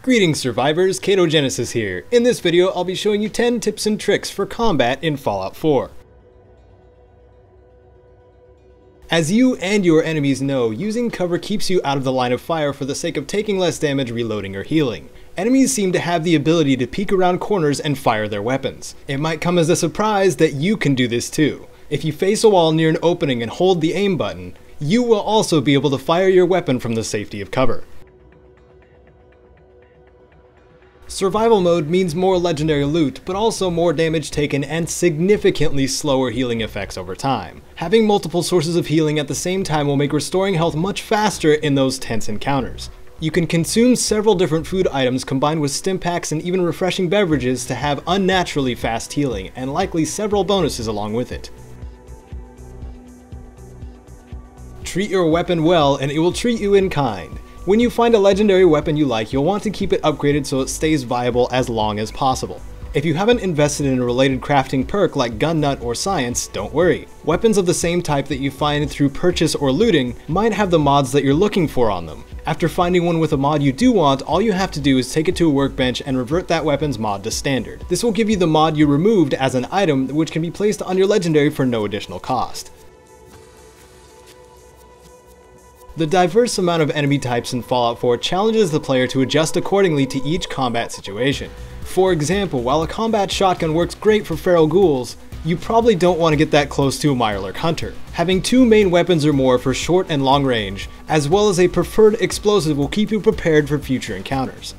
Greetings survivors, Caedo here. In this video I'll be showing you 10 tips and tricks for combat in Fallout 4. As you and your enemies know, using cover keeps you out of the line of fire for the sake of taking less damage reloading or healing. Enemies seem to have the ability to peek around corners and fire their weapons. It might come as a surprise that you can do this too. If you face a wall near an opening and hold the aim button, you will also be able to fire your weapon from the safety of cover. Survival mode means more legendary loot, but also more damage taken and significantly slower healing effects over time. Having multiple sources of healing at the same time will make restoring health much faster in those tense encounters. You can consume several different food items combined with stim packs and even refreshing beverages to have unnaturally fast healing, and likely several bonuses along with it. Treat your weapon well and it will treat you in kind. When you find a legendary weapon you like, you'll want to keep it upgraded so it stays viable as long as possible. If you haven't invested in a related crafting perk like Gun Nut or Science, don't worry. Weapons of the same type that you find through purchase or looting might have the mods that you're looking for on them. After finding one with a mod you do want, all you have to do is take it to a workbench and revert that weapon's mod to standard. This will give you the mod you removed as an item which can be placed on your legendary for no additional cost. The diverse amount of enemy types in Fallout 4 challenges the player to adjust accordingly to each combat situation. For example, while a combat shotgun works great for feral ghouls, you probably don't want to get that close to a Mirelurk hunter. Having two main weapons or more for short and long range, as well as a preferred explosive, will keep you prepared for future encounters.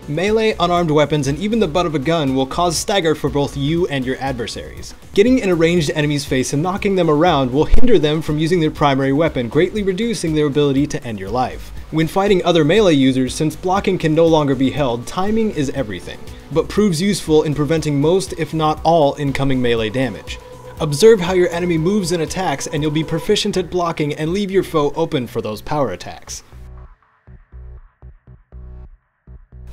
Melee, unarmed weapons, and even the butt of a gun will cause stagger for both you and your adversaries. Getting in a ranged enemy's face and knocking them around will hinder them from using their primary weapon, greatly reducing their ability to end your life. When fighting other melee users, since blocking can no longer be held, timing is everything, but proves useful in preventing most, if not all, incoming melee damage. Observe how your enemy moves and attacks, and you'll be proficient at blocking and leave your foe open for those power attacks.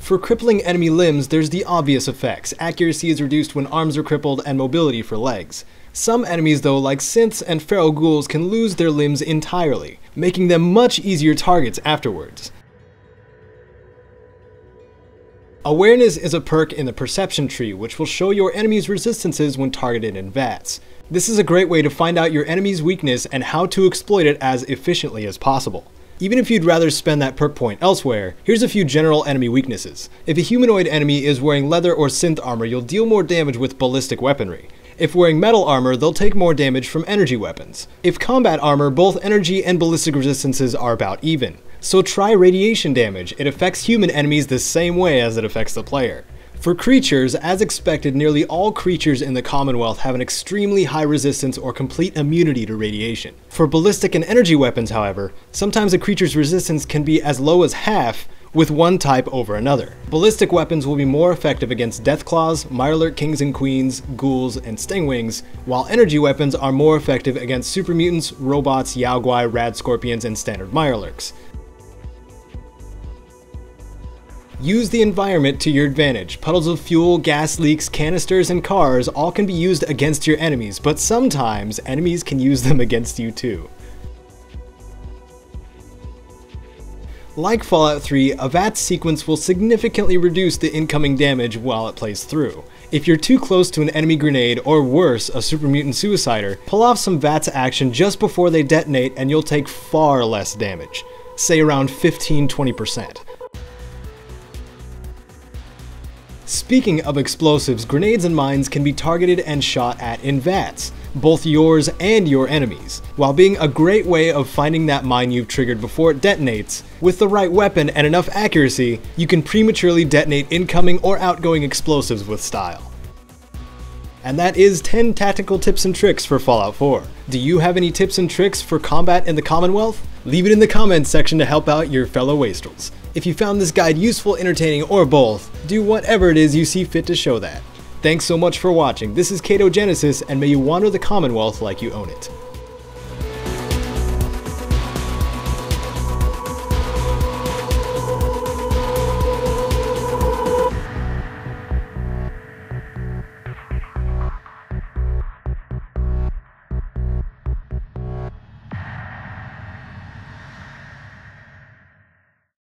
For crippling enemy limbs, there's the obvious effects. Accuracy is reduced when arms are crippled and mobility for legs. Some enemies though, like synths and feral ghouls, can lose their limbs entirely, making them much easier targets afterwards. Awareness is a perk in the perception tree, which will show your enemy's resistances when targeted in VATS. This is a great way to find out your enemy's weakness and how to exploit it as efficiently as possible. Even if you'd rather spend that perk point elsewhere, here's a few general enemy weaknesses. If a humanoid enemy is wearing leather or synth armor, you'll deal more damage with ballistic weaponry. If wearing metal armor, they'll take more damage from energy weapons. If combat armor, both energy and ballistic resistances are about even. So try radiation damage. It affects human enemies the same way as it affects the player. For creatures, as expected, nearly all creatures in the Commonwealth have an extremely high resistance or complete immunity to radiation. For ballistic and energy weapons, however, sometimes a creature's resistance can be as low as half with one type over another. Ballistic weapons will be more effective against Deathclaws, Mirelurk Kings and Queens, ghouls, and Stingwings, while energy weapons are more effective against super mutants, robots, Yaogwai, rad scorpions, and standard Mirelurks. Use the environment to your advantage. Puddles of fuel, gas leaks, canisters, and cars all can be used against your enemies, but sometimes enemies can use them against you too. Like Fallout 3, a VATS sequence will significantly reduce the incoming damage while it plays through. If you're too close to an enemy grenade, or worse, a super mutant suicider, pull off some VATS action just before they detonate and you'll take far less damage, say around 15–20%. Speaking of explosives, grenades and mines can be targeted and shot at in VATS, both yours and your enemies. While being a great way of finding that mine you've triggered before it detonates, with the right weapon and enough accuracy, you can prematurely detonate incoming or outgoing explosives with style. And that is 10 tactical tips and tricks for Fallout 4. Do you have any tips and tricks for combat in the Commonwealth? Leave it in the comments section to help out your fellow wastrels. If you found this guide useful, entertaining, or both, do whatever it is you see fit to show that. Thanks so much for watching. This is Caedo, and may you wander the Commonwealth like you own it.